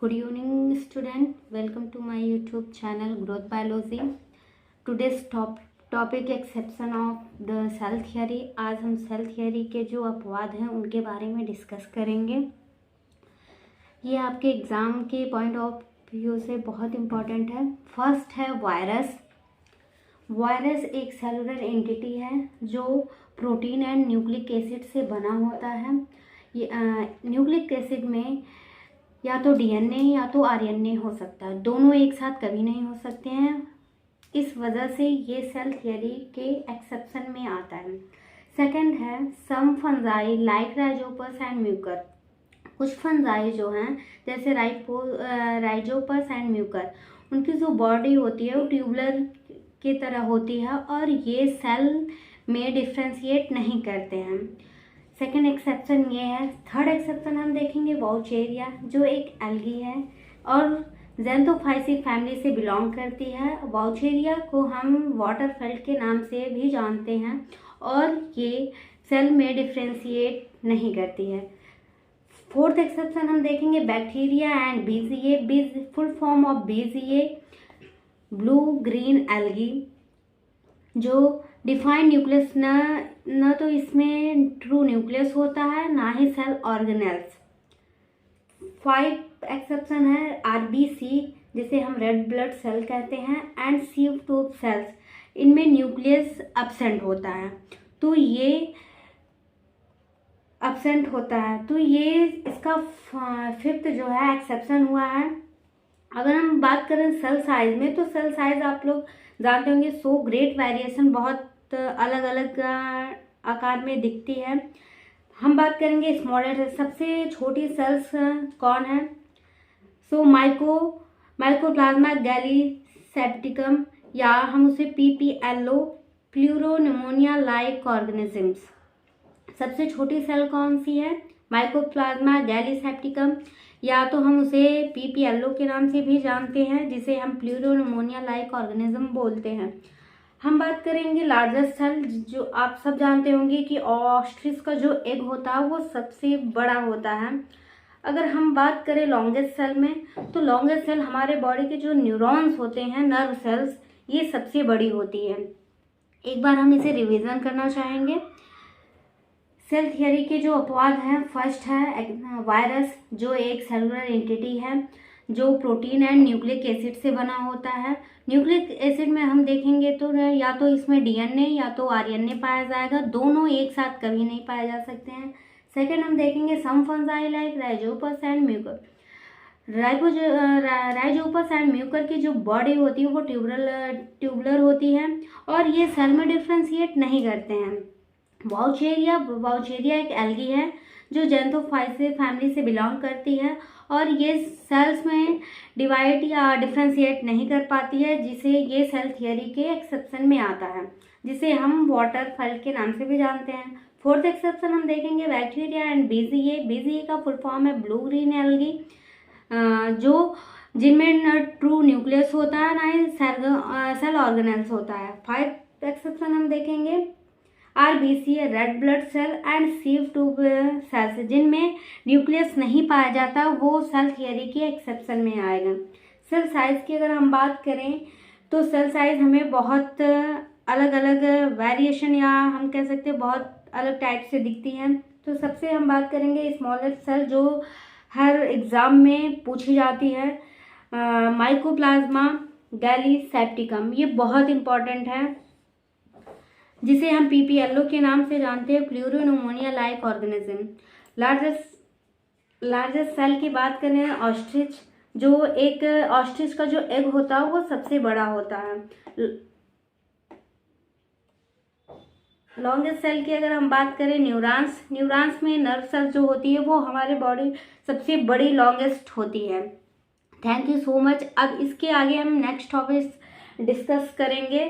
Good evening, student. Welcome to my YouTube channel Growth Biology. Today's topic exception of the cell theory. आज हम cell theory के जो अपवाद हैं उनके बारे में डिस्कस करेंगे। ये आपके एग्ज़ाम के पॉइंट ऑफ व्यू से बहुत इम्पॉर्टेंट है। फर्स्ट है वायरस। वायरस एक सेलुलर एंटिटी है जो प्रोटीन एंड न्यूक्लिक एसिड से बना होता है। ये न्यूक्लिक एसिड में या तो डीएनए या तो आरएनए हो सकता है, दोनों एक साथ कभी नहीं हो सकते हैं। इस वजह से ये सेल थियरी के एक्सेप्शन में आता है। सेकंड है some fungi like Rhizopus and Mucor. कुछ फंजाई जो हैं जैसे राइजोपस एंड म्यूकर, उनकी जो बॉडी होती है वो ट्यूबुलर की तरह होती है और ये सेल में डिफ्रेंशिएट नहीं करते हैं। सेकेंड एक्सेप्शन ये है। थर्ड एक्सेप्शन हम देखेंगे वाउचेरिया, जो एक एल्गी है और ज़ैंथोफाइसी फैमिली से बिलोंग करती है। वाउचेरिया को हम वाटरफेल्ड के नाम से भी जानते हैं और ये सेल में डिफ्रेंशिएट नहीं करती है। फोर्थ एक्सेप्शन हम देखेंगे bacteria and BGA. Full form of BGA blue green algae, जो डिफाइंड न्यूक्लियस न तो इसमें ट्रू न्यूक्लियस होता है ना ही सेल ऑर्गेनेल्स। 5 एक्सेप्शन है आरबीसी, जिसे हम रेड ब्लड सेल कहते हैं, एंड सीव ट्यूब सेल्स, इनमें न्यूक्लियस एब्सेंट होता है। तो ये इसका फिफ्थ जो है एक्सेप्शन हुआ है। अगर हम बात करें सेल साइज में, तो सेल साइज आप लोग जानते होंगे सो ग्रेट वेरिएशन, बहुत अलग अलग आकार में दिखती है। हम बात करेंगे स्मॉलेस्ट, सबसे छोटी सेल्स कौन है। सो माइकोप्लाज्मा गैलीसेप्टिकम, या हम उसे पीपीएलओ प्लूरोनिमोनिया लाइक ऑर्गेनिजम्स। सबसे छोटी सेल कौन सी है, माइकोप्लाज्मा गैलीसेप्टिकम, या तो हम उसे पीपीएलओ के नाम से भी जानते हैं, जिसे हम प्लूरोनिमोनिया लाइक ऑर्गेनिज्म बोलते हैं। हम बात करेंगे लार्जेस्ट सेल, जो आप सब जानते होंगे कि ऑस्ट्रिच का जो एग होता है वो सबसे बड़ा होता है। अगर हम बात करें लॉन्गेस्ट सेल में, तो लॉन्गेस्ट सेल हमारे बॉडी के जो न्यूरॉन्स होते हैं, नर्व सेल्स, ये सबसे बड़ी होती है। एक बार हम इसे रिवीजन करना चाहेंगे। सेल थियरी के जो अपवाद हैं, फर्स्ट है वायरस, जो एक सेलुलर एंटिटी है जो प्रोटीन एंड न्यूक्लिक एसिड से बना होता है। न्यूक्लिक एसिड में हम देखेंगे तो या तो इसमें डीएनए या तो आरएनए पाया जाएगा, दोनों एक साथ कभी नहीं पाए जा सकते हैं। सेकंड हम देखेंगे some fungi like Rhizopus and Mucor. Rhizopus and Mucor की जो बॉडी होती है वो ट्यूबुलर होती है और ये सेल में डिफ्रेंशिएट नहीं करते हैं। वाउचेरिया एक एल्गी है जो ज़ैंथोफाइसी फैमिली से बिलोंग करती है और ये सेल्स में डिवाइड या डिफ्रेंशिएट नहीं कर पाती है, जिसे ये सेल थियरी के एक्सेप्शन में आता है, जिसे हम वाटरफेल्ड के नाम से भी जानते हैं। फोर्थ एक्सेप्शन हम देखेंगे बैक्टीरिया एंड बीजीए का फुल फॉर्म है ब्लू ग्रीन एल्गी, जो जिनमें न ट्रू न्यूक्लियस होता है ना ही सेल ऑर्गेनेल्स होता है। 5 एक्सेप्शन हम देखेंगे RBC red blood cell and sieve tube cells, जिनमें न्यूक्लियस नहीं पाया जाता, वो सेल थियरी के एक्सेप्शन में आएगा। सेल साइज की अगर हम बात करें तो सेल साइज हमें बहुत अलग अलग वेरिएशन, या हम कह सकते हैं बहुत अलग टाइप से दिखती हैं। तो सबसे हम बात करेंगे स्मॉलेस्ट सेल, जो हर एग्ज़ाम में पूछी जाती है, माइकोप्लाज्मा गैलीसेप्टिकम। ये बहुत इंपॉर्टेंट है, जिसे हम पीपीएलओ के नाम से जानते हैं, pleuropneumonia like organism. Largest cell की बात करें ऑस्ट्रिच, जो एक ऑस्ट्रिच का जो एग होता है वो सबसे बड़ा होता है। लॉन्गेस्ट सेल की अगर हम बात करें न्यूरॉन्स में नर्व सेल जो होती है वो हमारे बॉडी सबसे बड़ी लॉन्गेस्ट होती है। Thank you so much. अब इसके आगे हम नेक्स्ट टॉपिक डिस्कस करेंगे।